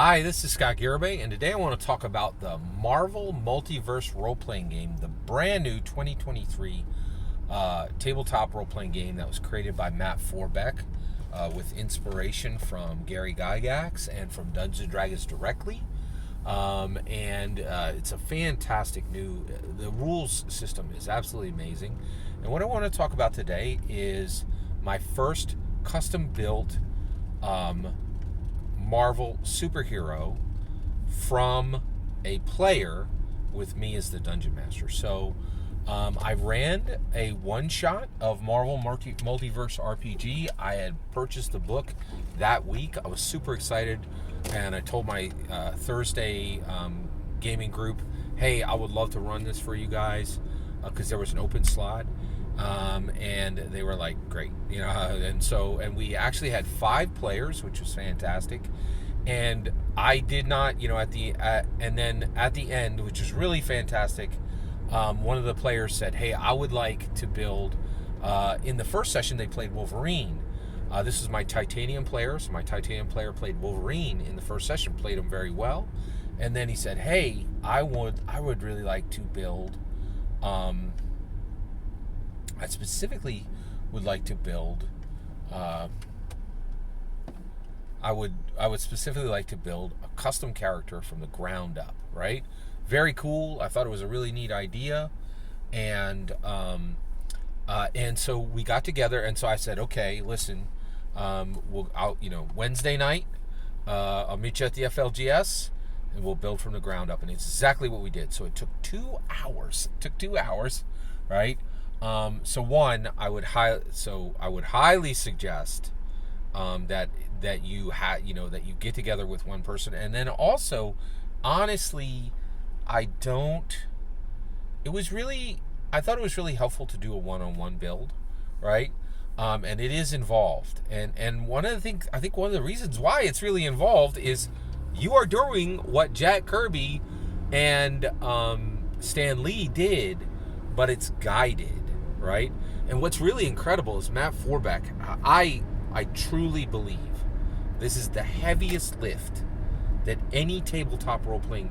Hi, this is Scott Garibay, and today I want to talk about the Marvel Multiverse role-playing game, the brand new 2023 tabletop role-playing game that was created by Matt Forbeck with inspiration from Gary Gygax and from Dungeons & Dragons directly. It's a fantastic the rules system is absolutely amazing. And what I want to talk about today is my first custom-built Marvel superhero from a player with me as the Dungeon Master. So I ran a one-shot of Marvel Multiverse RPG. I had purchased the book that week. I was super excited, and I told my Thursday gaming group, hey, I would love to run this for you guys because there was an open slot. And they were like, great, and we actually had 5 players, which was fantastic. And I did not, and then at the end, which was really fantastic, one of the players said, hey, I would like to build, in the first session, they played Wolverine. This is my Titanium player. So my Titanium player played Wolverine in the first session, played him very well. And then he said, hey, I would really like to build, I specifically would like to build. I would specifically like to build a custom character from the ground up. Right? Very cool. I thought it was a really neat idea, and so we got together. And so I said, okay, listen, Wednesday night, I'll meet you at the FLGS, and we'll build from the ground up. And it's exactly what we did. So it took 2 hours. Right? I would highly suggest that you get together with one person, and then also, honestly, I thought it was really helpful to do a one-on-one build, right? And it is involved, and I think one of the reasons why it's really involved is you are doing what Jack Kirby and Stan Lee did, but it's guided. Right? And what's really incredible is Matt Forbeck. I truly believe this is the heaviest lift that any tabletop role-playing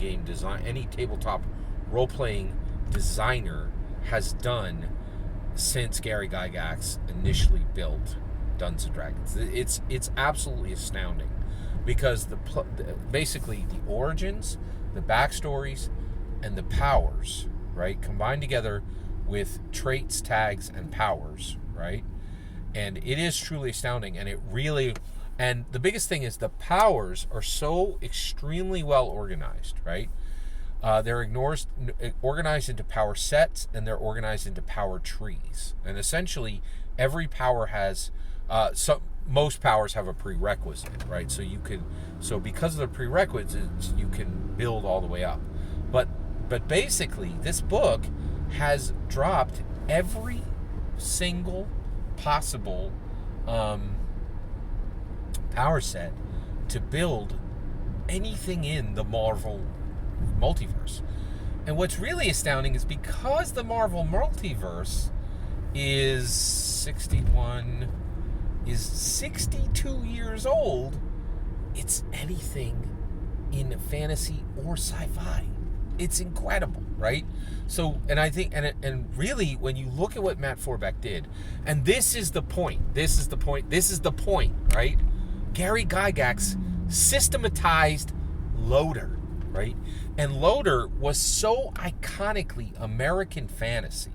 designer has done since Gary Gygax initially built Dungeons & Dragons. It's absolutely astounding because basically the origins, the backstories, and the powers, right, combined together with traits, tags, and powers, right? And it is truly astounding, and the biggest thing is the powers are so extremely well organized, right? They're organized into power sets, and they're organized into power trees. And essentially, every power has, most powers have a prerequisite, right? So because of the prerequisites, you can build all the way up. But basically, this book has dropped every single possible power set to build anything in the Marvel Multiverse. And what's really astounding is because the Marvel Multiverse is 62 years old, it's anything in fantasy or sci-fi. It's incredible, right? So, and I think, and really, when you look at what Matt Forbeck did, and this is the point, right? Gary Gygax systematized Loader, right? And Loader was so iconically American fantasy,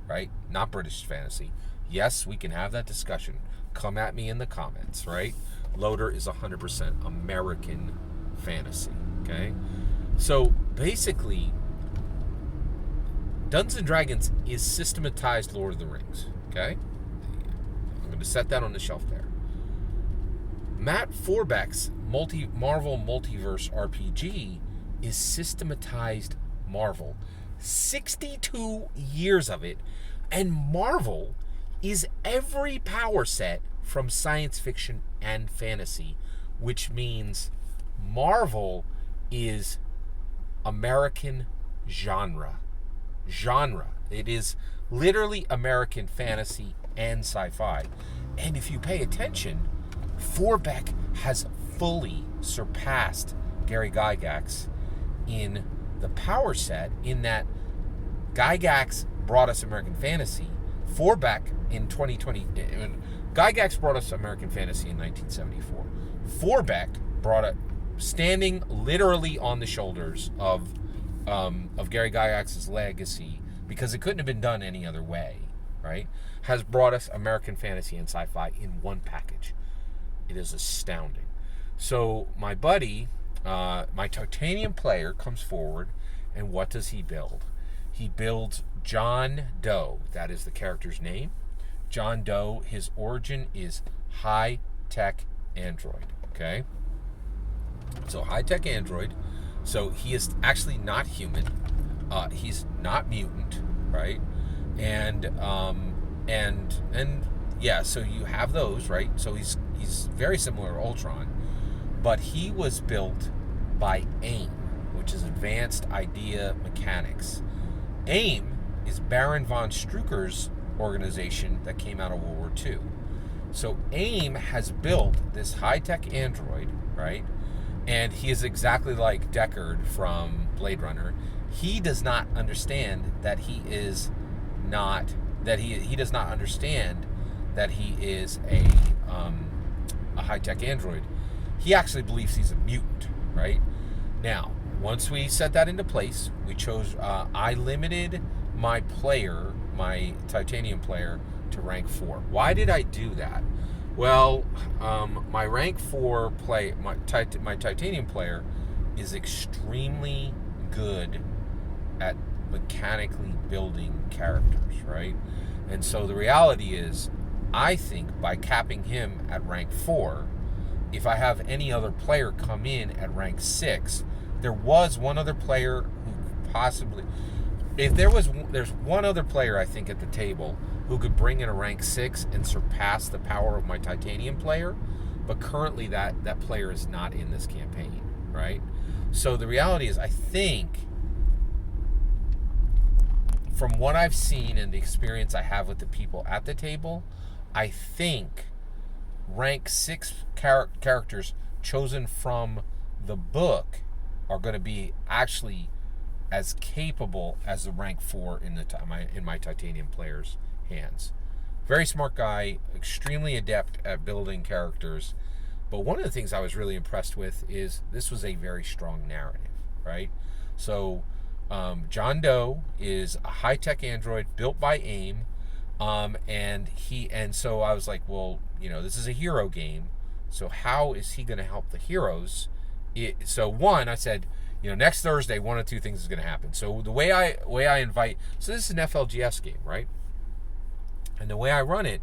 right? Not British fantasy. Yes, we can have that discussion. Come at me in the comments, right? Loader is 100% American fantasy, okay? So basically, Dungeons & Dragons is systematized Lord of the Rings, okay? I'm going to set that on the shelf there. Matt Forbeck's Marvel Multiverse RPG is systematized Marvel. 62 years of it, and Marvel is every power set from science fiction and fantasy, which means Marvel is American genre. It is literally American fantasy and sci-fi. And if you pay attention, Forbeck has fully surpassed Gary Gygax in the power set, in that Gygax brought us American Fantasy. Forbeck in 2020, Gygax brought us American Fantasy in 1974. Forbeck brought it, standing literally on the shoulders of Gary Gygax's legacy, because it couldn't have been done any other way, right? Has brought us American Fantasy and sci-fi in one package. It is astounding. So my buddy, my Titanium player, comes forward, and what does he build? He builds John Doe. That is the character's name. John Doe. His origin is high-tech android. Okay? So high-tech android. So he is actually not human. He's not mutant, right? And yeah, so you have those, right? So he's very similar to Ultron, but he was built by AIM, which is Advanced Idea Mechanics. AIM is Baron von Strucker's organization that came out of World War II. So AIM has built this high-tech android, right? And he is exactly like Deckard from Blade Runner. He does not understand that he is not, that he does not understand that he is a high-tech android. He actually believes he's a mutant, right? Now, once we set that into place, we chose, I limited my player, my Titanium player, to rank 4. Why did I do that? Well, my rank 4 my Titanium player is extremely good at mechanically building characters, right? And so the reality is, I think by capping him at rank 4, if I have any other player come in at rank 6, there was one other player who possibly, there's one other player I think at the table who could bring in a rank 6 and surpass the power of my Titanium player, but currently that player is not in this campaign, right? So the reality is, I think, from what I've seen and the experience I have with the people at the table, I think rank 6 characters chosen from the book are going to be actually as capable as the rank 4 in my Titanium player's hands. Very smart guy, extremely adept at building characters. But one of the things I was really impressed with is this was a very strong narrative, right? So John Doe is a high-tech android built by AIM, and so I was like, well, this is a hero game, so how is he going to help the heroes? So one, I said, next Thursday, one of two things is going to happen. So the way I invite, so this is an FLGS game, right? And the way I run it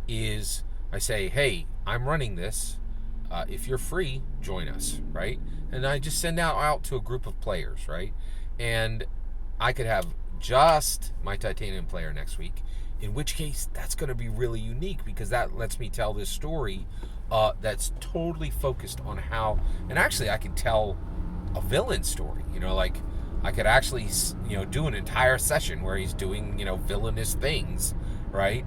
is I say, hey, I'm running this. If you're free, join us, right? And I just send out to a group of players, right? And I could have just my Titanium player next week, in which case that's going to be really unique, because that lets me tell this story that's totally focused on how, and actually I can tell a villain story, like I could actually, do an entire session where he's doing, villainous things, right?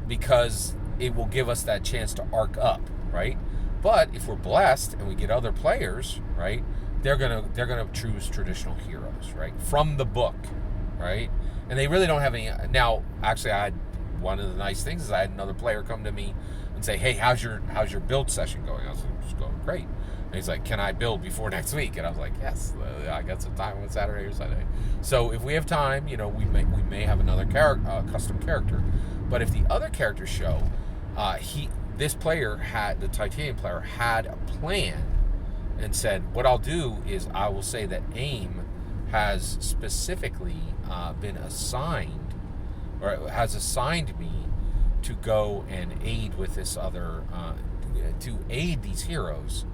Because it will give us that chance to arc up, right? But if we're blessed and we get other players, right, they're gonna choose traditional heroes, right, from the book, right? And they really don't have any. Now, actually, I had one of the nice things is I had another player come to me and say, "Hey, how's your build session going?" I was like, "It's going great." And he's like, "Can I build before next week?" And I was like, "Yes, I got some time on Saturday or Sunday." So if we have time, we may have another custom character. But if the other characters show, this player had, the Titanium player had a plan and said, what I'll do is I will say that AIM has specifically been assigned, or has assigned me to go and aid with this other, to aid these heroes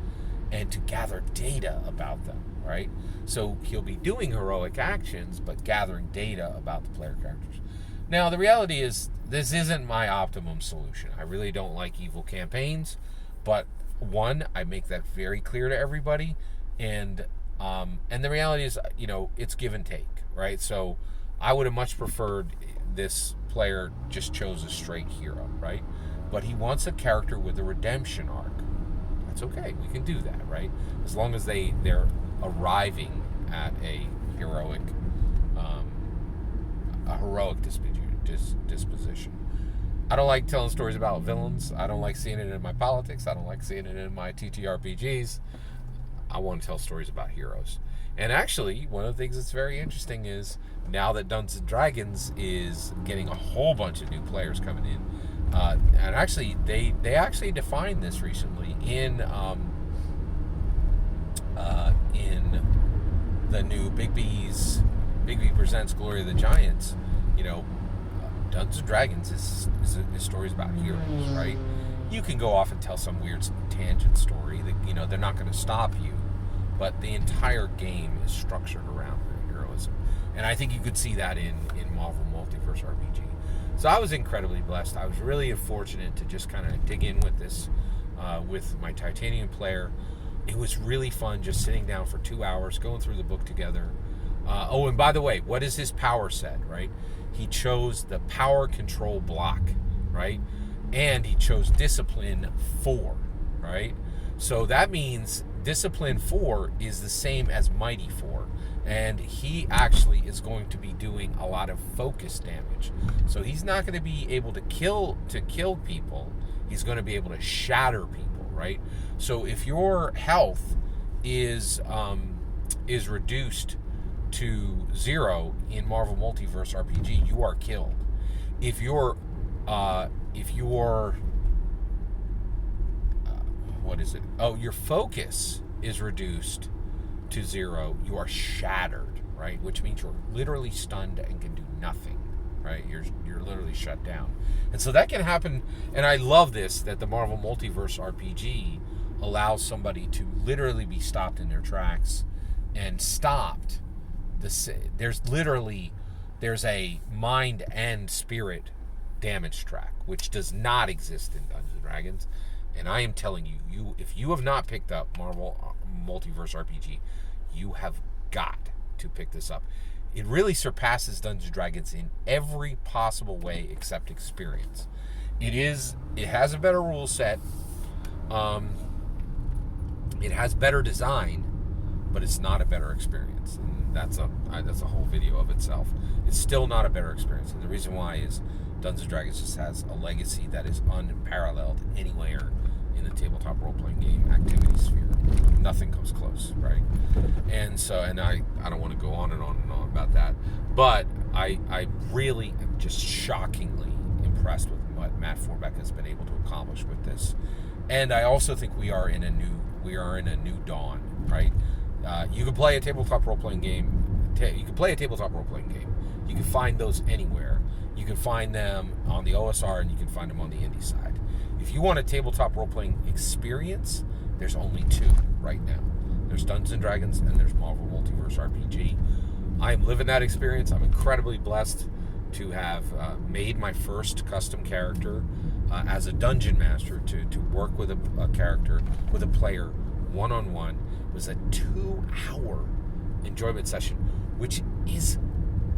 and to gather data about them, right? So he'll be doing heroic actions, but gathering data about the player characters. Now, the reality is, this isn't my optimum solution. I really don't like evil campaigns, but one, I make that very clear to everybody, and the reality is, it's give and take, right? So I would have much preferred this player just chose a straight hero, right? But he wants a character with a redemption arc. That's okay. We can do that, right? As long as they're arriving at a heroic disposition. I don't like telling stories about villains. I don't like seeing it in my politics. I don't like seeing it in my TTRPGs. I want to tell stories about heroes. And actually, one of the things that's very interesting is now that Dungeons & Dragons is getting a whole bunch of new players coming in, and actually they actually defined this recently in the new Big B Presents Glory of the Giants. Dungeons & Dragons is stories about heroes, right? You can go off and tell some weird tangent story that, they're not going to stop you, but the entire game is structured around heroism. And I think you could see that in Marvel Multiverse RPG. So I was incredibly blessed. I was really fortunate to just kind of dig in with this, with my Titanium player. It was really fun just sitting down for 2 hours, going through the book together. And by the way, what is his power set, right? He chose the power control block, right? And he chose Discipline 4, right? So that means Discipline 4 is the same as Mighty 4. And he actually is going to be doing a lot of focus damage. So he's not going to be able to kill people. He's going to be able to shatter people, right? So if your health is reduced to 0 in Marvel Multiverse RPG, you are killed. If your your focus is reduced to 0, you are shattered, right? Which means you're literally stunned and can do nothing, right? You're literally shut down. And so that can happen, and I love this, that the Marvel Multiverse RPG allows somebody to literally be stopped in their tracks and stopped. There's a mind and spirit damage track, which does not exist in Dungeons & Dragons. And I am telling you, if you have not picked up Marvel Multiverse RPG, you have got to pick this up. It really surpasses Dungeons & Dragons in every possible way except experience. It has a better rule set. It has better design, but it's not a better experience. And that's a whole video of itself. It's still not a better experience. And the reason why is Dungeons & Dragons just has a legacy that is unparalleled anywhere in the tabletop role-playing game activity sphere. Nothing comes close, right? And so, and I don't want to go on and on and on about that, but I really am just shockingly impressed with what Matt Forbeck has been able to accomplish with this. And I also think we are in a new dawn, right? You can play a tabletop role-playing game. You can play a tabletop role-playing game. You can find those anywhere. You can find them on the OSR, and you can find them on the indie side. If you want a tabletop role-playing experience, there's only 2 right now. There's Dungeons & Dragons, and there's Marvel Multiverse RPG. I am living that experience. I'm incredibly blessed to have made my first custom character as a dungeon master, to work with a character, with a player, one-on-one. It was a 2-hour enjoyment session, which is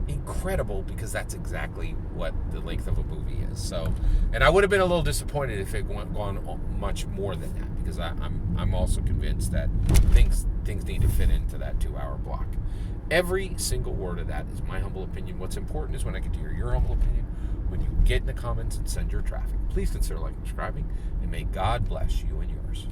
incredible because that's exactly what the length of a movie is. So, and I would have been a little disappointed if it gone much more than that, because I'm also convinced that things need to fit into that 2-hour block. Every single word of that is my humble opinion. What's important is when I get to hear your humble opinion, when you get in the comments and send your traffic. Please consider liking and subscribing, and may God bless you and yours.